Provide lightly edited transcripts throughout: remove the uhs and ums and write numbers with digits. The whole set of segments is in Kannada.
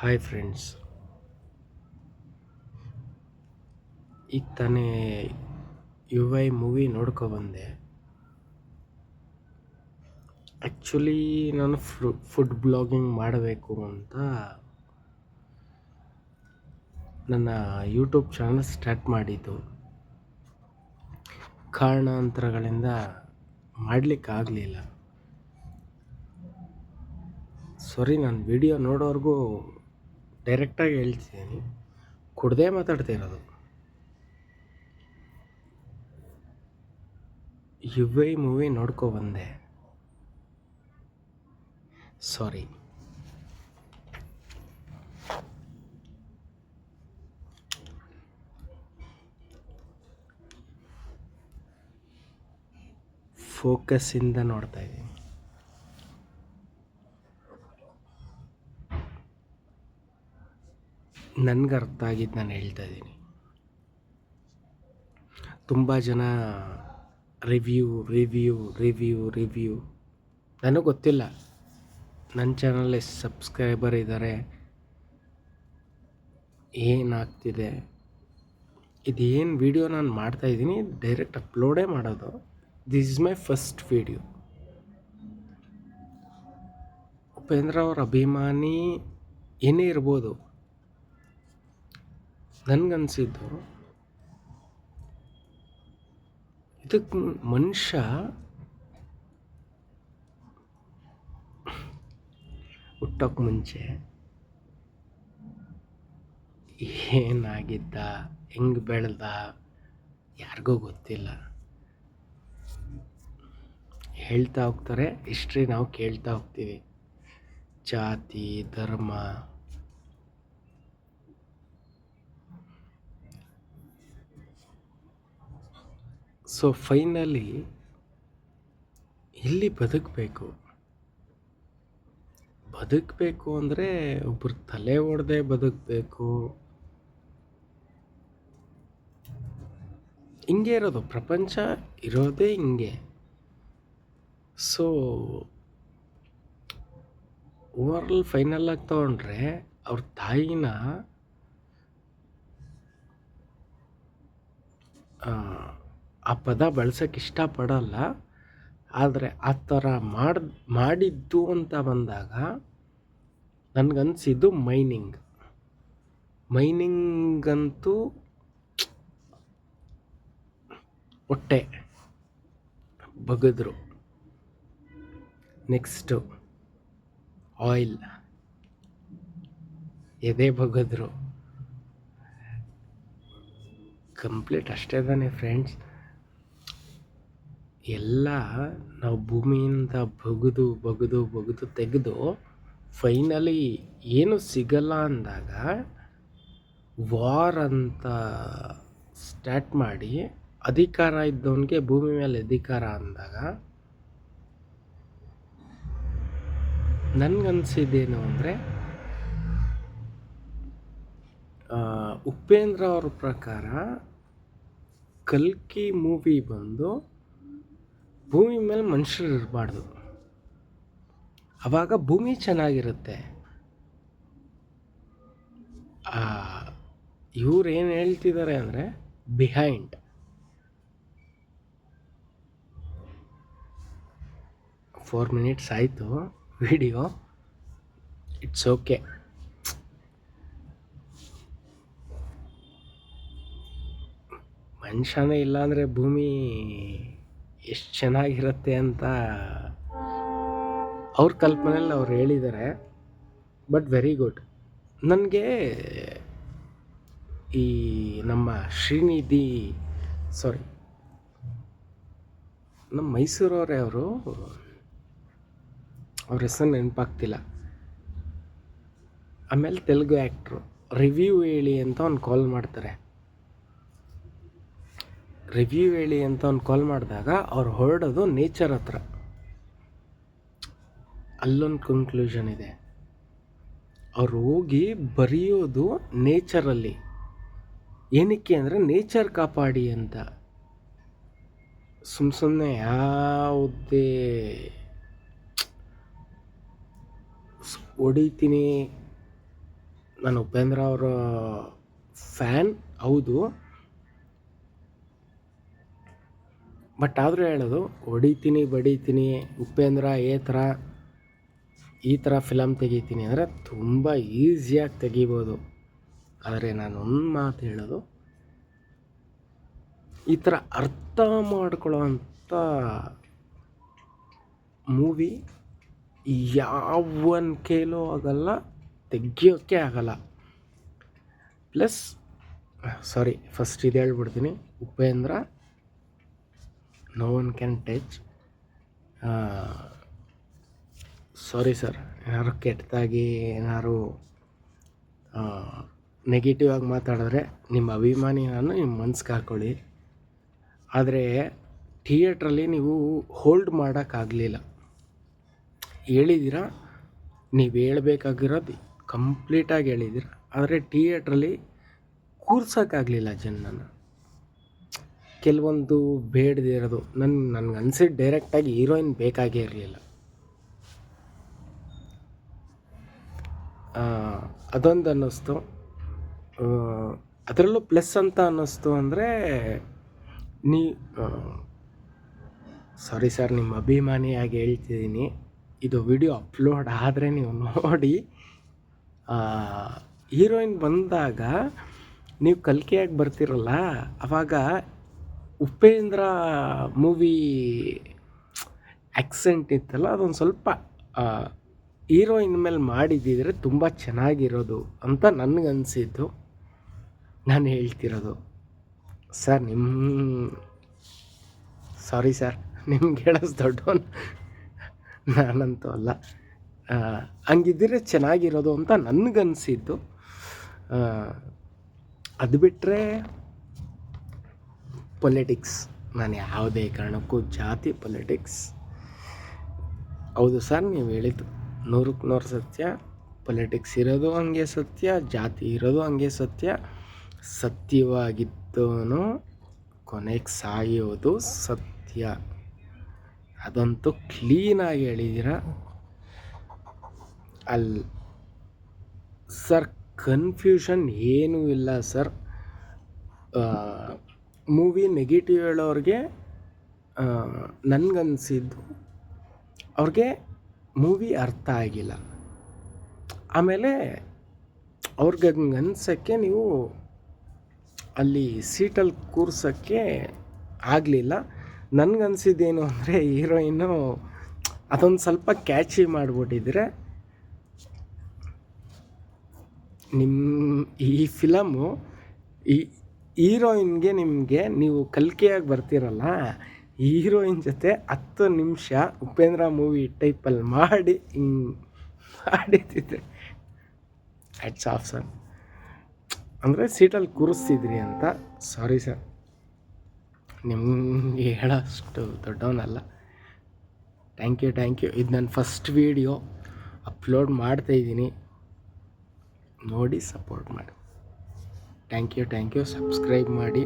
ಹಾಯ್ ಫ್ರೆಂಡ್ಸ್, ಈಗ ತಾನೇ ಯು ಐ ಮೂವಿ ನೋಡ್ಕೊಬಂದೆ. ಆ್ಯಕ್ಚುಲಿ ನಾನು ಫುಡ್ ಬ್ಲಾಗಿಂಗ್ ಮಾಡಬೇಕು ಅಂತ ನನ್ನ ಯೂಟ್ಯೂಬ್ ಚಾನಲ್ ಸ್ಟಾರ್ಟ್ ಮಾಡಿದ್ದು. ಕಾರಣಾಂತರಗಳಿಂದ ಮಾಡಲಿಕ್ಕಾಗಲಿಲ್ಲ. ಸಾರಿ, ನಾನು ವಿಡಿಯೋ ನೋಡೋರ್ಗೂ ಡೈರೆಕ್ಟಾಗಿ ಹೇಳ್ತಿದ್ದೀನಿ, ಕುಡ್ದೇ ಮಾತಾಡ್ತಾ ಇರೋದು. ಯು ಐ ಮೂವಿ ನೋಡ್ಕೊಬಂದೆ. ಸಾರಿ. ಫೋಕಸ್ಸಿಂದ ನೋಡ್ತಾ ಇದ್ದೀನಿ. ನನಗೆ ಅರ್ಥ ಆಗಿದ್ದು ನಾನು ಹೇಳ್ತಾ ಇದ್ದೀನಿ. ತುಂಬ ಜನ ರಿವ್ಯೂ ನನಗೆ ಗೊತ್ತಿಲ್ಲ ನನ್ನ ಚಾನಲ್ ಎಷ್ಟು ಸಬ್ಸ್ಕ್ರೈಬರ್ ಇದ್ದಾರೆ, ಏನಾಗ್ತಿದೆ. ಇದೇನು ವಿಡಿಯೋ ನಾನು ಮಾಡ್ತಾಯಿದ್ದೀನಿ ಡೈರೆಕ್ಟ್ ಅಪ್ಲೋಡೇ ಮಾಡೋದು. This is my first video. Upendra ಅವ್ರ ಅಭಿಮಾನಿ ಏನೇ ಇರ್ಬೋದು, ನನಗನ್ಸಿದ್ದು ಇದಕ್ಕೆ ಮನುಷ್ಯ ಹುಟ್ಟೋಕ್ಕೆ ಮುಂಚೆ ಏನಾಗಿದ್ದ, ಹೆಂಗೆ ಬೆಳೆದ, ಯಾರಿಗೂ ಗೊತ್ತಿಲ್ಲ. ಹೇಳ್ತಾ ಹೋಗ್ತಾರೆ, ಹಿಸ್ಟ್ರಿ ನಾವು ಕೇಳ್ತಾ ಹೋಗ್ತೀವಿ. ಜಾತಿ, ಧರ್ಮ, ಸೊ ಫೈನಲಿ ಇಲ್ಲಿ ಬದುಕಬೇಕು ಅಂದರೆ ಒಬ್ಬರು ತಲೆ ಹೊಡೆದೇ ಬದುಕಬೇಕು. ಹಿಂಗೆ ಇರೋದು, ಪ್ರಪಂಚ ಇರೋದೇ ಹಿಂಗೆ. ಸೊ ಓವರಾಲ್ ಫೈನಲ್ ಆಗಿ ತೊಗೊಂಡ್ರೆ ಅವ್ರ ತಾಯಿನ ಆ ಪದ ಬಳಸೋಕ್ಕೆ ಇಷ್ಟಪಡಲ್ಲ, ಆದರೆ ಆ ಥರ ಮಾಡಿದ್ದು ಅಂತ ಬಂದಾಗ ನನಗನ್ಸಿದ್ದು ಮೈನಿಂಗಂತೂ ಹೊಟ್ಟೆ ಬಗೆದ್ರು. ನೆಕ್ಸ್ಟು ಆಯಿಲ್, ಎದೆ ಬಗೆದ್ರು. ಕಂಪ್ಲೀಟ್ ಅಷ್ಟೇ ತಾನೇ ಫ್ರೆಂಡ್ಸ್. ಎಲ್ಲ ನಾವು ಭೂಮಿಯಿಂದ ಬಗೆದು ತೆಗೆದು ಫೈನಲಿ ಏನು ಸಿಗಲ್ಲ ಅಂದಾಗ ವಾರ್ ಅಂತ ಸ್ಟಾರ್ಟ್ ಮಾಡಿ ಅಧಿಕಾರ ಇದ್ದವನಿಗೆ ಭೂಮಿ ಮೇಲೆ ಅಧಿಕಾರ ಅಂದಾಗ ನನಗನ್ಸಿದ್ದೇನು ಅಂದರೆ, ಉಪೇಂದ್ರ ಅವ್ರ ಪ್ರಕಾರ ಕಲ್ಕಿ ಮೂವಿ ಬಂದು ಭೂಮಿ ಮೇಲೆ ಮನುಷ್ಯರು ಇರಬಾರ್ದು, ಆವಾಗ ಭೂಮಿ ಚೆನ್ನಾಗಿರುತ್ತೆ. ಇವ್ರು ಏನು ಹೇಳ್ತಿದ್ದಾರೆ ಅಂದರೆ, ಬಿಹೈಂಡ್ 4 ಮಿನಿಟ್ಸ್ ಆಯಿತು ವಿಡಿಯೋ, ಇಟ್ಸ್ ಓಕೆ. ಮನುಷ್ಯನೇ ಇಲ್ಲಾಂದರೆ ಭೂಮಿ ಎಷ್ಟು ಚೆನ್ನಾಗಿರುತ್ತೆ ಅಂತ ಅವ್ರ ಕಲ್ಪನೆಯಲ್ಲಿ ಅವ್ರು ಹೇಳಿದ್ದಾರೆ. But very good. ನನಗೆ ಈ ನಮ್ಮ ನಮ್ಮ ಮೈಸೂರವರೇ ಅವ್ರ ಹೆಸರು ನೆನಪಾಗ್ತಿಲ್ಲ. ಆಮೇಲೆ ತೆಲುಗು ಆ್ಯಕ್ಟ್ರು ರಿವ್ಯೂ ಹೇಳಿ ಅಂತ ಒಂದು ಕಾಲ್ ಮಾಡ್ತಾರೆ. ರಿವ್ಯೂ ಹೇಳಿ ಅಂತ ಒಂದು ಕಾಲ್ ಮಾಡಿದಾಗ ಅವ್ರು ಹೊರಡೋದು ನೇಚರ್ ಹತ್ರ. ಅಲ್ಲೊಂದು ಕನ್ಕ್ಲೂಷನ್ ಇದೆ. ಅವ್ರು ಹೋಗಿ ಬರೆಯೋದು ನೇಚರಲ್ಲಿ. ಏನಕ್ಕೆ ಅಂದರೆ ನೇಚರ್ ಕಾಪಾಡಿ ಅಂತ. ಸುಮ್ಮನೆ ಯಾವುದೇ ಹೊಡಿತೀನಿ ನಾನು ಉಪೇಂದ್ರ ಅವರ ಫ್ಯಾನ್ ಹೌದು, ಬಟ್ ಆದರೂ ಹೇಳೋದು ಹೊಡಿತೀನಿ ಬಡಿತೀನಿ ಉಪೇಂದ್ರ ಈ ಥರ ಫಿಲಮ್ ತೆಗಿತೀನಿ ಅಂದರೆ ತುಂಬ ಈಸಿಯಾಗಿ ತೆಗಿಬೋದು. ಆದರೆ ನಾನು ಒಂದು ಮಾತು ಹೇಳೋದು, ಈ ಥರ ಅರ್ಥ ಮಾಡ್ಕೊಳ್ಳೋವಂಥ ಮೂವಿ ಯಾವನ್ ಕೈಲೂ ಆಗಲ್ಲ, ತೆಗಿಯೋಕ್ಕೆ ಆಗಲ್ಲ. ಪ್ಲಸ್ ಫಸ್ಟ್ ಇದು ಹೇಳ್ಬಿಡ್ತೀನಿ, Upendra no one can touch. Sorry sir, ಏನಾದ್ರು ಕೆಟ್ಟದಾಗಿ ಏನಾದ್ರು ನೆಗೆಟಿವ್ ಆಗಿ ಮಾತಾಡಿದ್ರೆ ನಿಮ್ಮ ಅಭಿಮಾನಿ ನಾನು, ನಿಮ್ಮ ಮನ್ಸಿಗೆ ಹಾಕ್ಕೊಳ್ಳಿ. ಆದರೆ ಥಿಯೇಟ್ರಲ್ಲಿ ನೀವು ಹೋಲ್ಡ್ ಮಾಡೋಕ್ಕಾಗಲಿಲ್ಲ. ಹೇಳಿದ್ದೀರ, ನೀವು ಹೇಳಬೇಕಾಗಿರೋದು ಕಂಪ್ಲೀಟಾಗಿ ಹೇಳಿದ್ದೀರ, ಆದರೆ ಥಿಯೇಟ್ರಲ್ಲಿ ಕೂರ್ಸೋಕ್ಕಾಗಲಿಲ್ಲ ಜನನ. ಕೆಲವೊಂದು ಬೇಡದೇ ಇರೋದು ನನಗೆ ಅನ್ಸಿದ್ದು ಡೈರೆಕ್ಟಾಗಿ ಹೀರೋಯಿನ್ ಬೇಕಾಗೇ ಇರಲಿಲ್ಲ. ಅದೊಂದು ಅನ್ನಿಸ್ತು. ಅದರಲ್ಲೂ ಪ್ಲಸ್ ಅಂತ ಅನ್ನಿಸ್ತು ಅಂದರೆ ಸಾರಿ ಸರ್, ನಿಮ್ಮ ಅಭಿಮಾನಿಯಾಗಿ ಹೇಳ್ತಿದ್ದೀನಿ, ಇದು ವಿಡಿಯೋ ಅಪ್ಲೋಡ್ ಆದರೆ ನೀವು ನೋಡಿ. ಹೀರೋಯಿನ್ ಬಂದಾಗ ನೀವು ಕಲ್ಕಿಯಾಗಿ ಬರ್ತಿರಲ್ಲ, ಆವಾಗ ಉಪೇಂದ್ರ ಮೂವಿ ಆ್ಯಕ್ಸೆಂಟ್ ಇತ್ತಲ್ಲ, ಅದೊಂದು ಸ್ವಲ್ಪ ಹೀರೋಯಿನ್ ಮೇಲೆ ಮಾಡಿದ್ದಿದ್ರೆ ತುಂಬ ಚೆನ್ನಾಗಿರೋದು ಅಂತ ನನಗನ್ಸಿದ್ದು. ನಾನು ಹೇಳ್ತಿರೋದು ಸರ್, ಸಾರಿ ಸರ್, ನಿಮ್ಗೆ ಹೇಳೋದು ದೊಡ್ಡವನು ನಾನಂತೂ ಅಲ್ಲ. ಹಂಗಿದ್ದರೆ ಚೆನ್ನಾಗಿರೋದು ಅಂತ ನನಗನ್ಸಿದ್ದು. ಅದು ಬಿಟ್ಟರೆ ಪೊಲಿಟಿಕ್ಸ್, ನಾನು ಯಾವುದೇ ಕಾರಣಕ್ಕೂ ಜಾತಿ ಪೊಲಿಟಿಕ್ಸ್, ಹೌದು ಸರ್ ನೀವು ಹೇಳಿದ್ದು 100% ಸತ್ಯ. ಪೊಲಿಟಿಕ್ಸ್ ಇರೋದು ಹಂಗೆ ಸತ್ಯ, ಜಾತಿ ಇರೋದು ಹಂಗೆ ಸತ್ಯ. ಸತ್ಯವಾಗಿದ್ದವನು ಕೊನೆಗೆ ಸಾಯೋದು ಸತ್ಯ, ಅದಂತೂ ಕ್ಲೀನಾಗಿ ಹೇಳಿದ್ದೀರ. ಸರ್ ಕನ್ಫ್ಯೂಷನ್ ಏನೂ ಇಲ್ಲ ಸರ್. ಮೂವಿ ನೆಗೆಟಿವ್ ಹೇಳೋರಿಗೆ ನನಗನ್ಸಿದ್ದು ಅವ್ರಿಗೆ ಮೂವಿ ಅರ್ಥ ಆಗಿಲ್ಲ. ಆಮೇಲೆ ಅವ್ರಿಗೆ ಹಂಗೆ ಅನ್ಸೋಕ್ಕೆ ನೀವು ಅಲ್ಲಿ ಸೀಟಲ್ಲಿ ಕೂರ್ಸೋಕ್ಕೆ ಆಗಲಿಲ್ಲ. ನನಗನ್ಸಿದ್ದೇನು ಅಂದರೆ ಹೀರೋಯಿನ್ನು ಅದೊಂದು ಸ್ವಲ್ಪ ಕ್ಯಾಚಿ ಮಾಡಿಬಿಟ್ಟಿದ್ರೆ ಈ ಫಿಲಮು ಈ ಹೀರೋಯಿನ್ಗೆ ನಿಮಗೆ ನೀವು ಕಲ್ಕಿಯಾಗಿ ಬರ್ತಿರಲ್ಲ, ಹೀರೋಯಿನ್ ಜೊತೆ 10 ನಿಮಿಷ ಉಪೇಂದ್ರ ಮೂವಿ ಟೈಪಲ್ಲಿ ಮಾಡಿ ಹಿಂಗೆ ಮಾಡಿದ್ದಿದ್ರೆ ಹ್ಯಾಟ್ಸ್ ಆಫ್ ಸರ್. ಅಂದರೆ ಸೀಟಲ್ಲಿ ಕೂರಿಸ್ತಿದ್ರಿ ಅಂತ. ಸಾರಿ ಸರ್, ನಿಮಗೆ ಹೇಳೋಷ್ಟು ದೊಡ್ಡವನಲ್ಲ. Thank you. ಇದು ನನ್ನ ಫಸ್ಟ್ ವೀಡಿಯೋ ಅಪ್ಲೋಡ್ ಮಾಡ್ತಾಯಿದ್ದೀನಿ, ನೋಡಿ ಸಪೋರ್ಟ್ ಮಾಡಿ. Thank you. ಸಬ್ಸ್ಕ್ರೈಬ್ ಮಾಡಿ.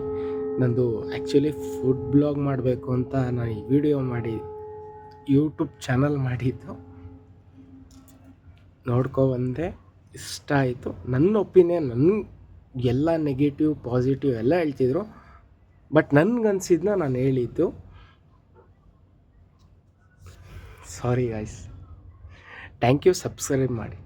ನಂದು ಆ್ಯಕ್ಚುಲಿ ಫುಡ್ ಬ್ಲಾಗ್ ಮಾಡಬೇಕು ಅಂತ ನಾನು ಈ ವಿಡಿಯೋ ಮಾಡಿ ಯೂಟ್ಯೂಬ್ ಚಾನಲ್ ಮಾಡಿದ್ದು, ನೋಡ್ಕೊಬಂದೆ, ಇಷ್ಟ ಆಯಿತು. ನನ್ನ ಒಪಿನಿಯನ್, ಎಲ್ಲ ನೆಗೆಟಿವ್ ಪಾಸಿಟಿವ್ ಎಲ್ಲ ಹೇಳ್ತಿದ್ರು, ಬಟ್ ನನಗನ್ಸಿದ್ದನ್ನ ನಾನು ಹೇಳಿದ್ದು. Sorry guys, thank you. Subscribe ಮಾಡಿ.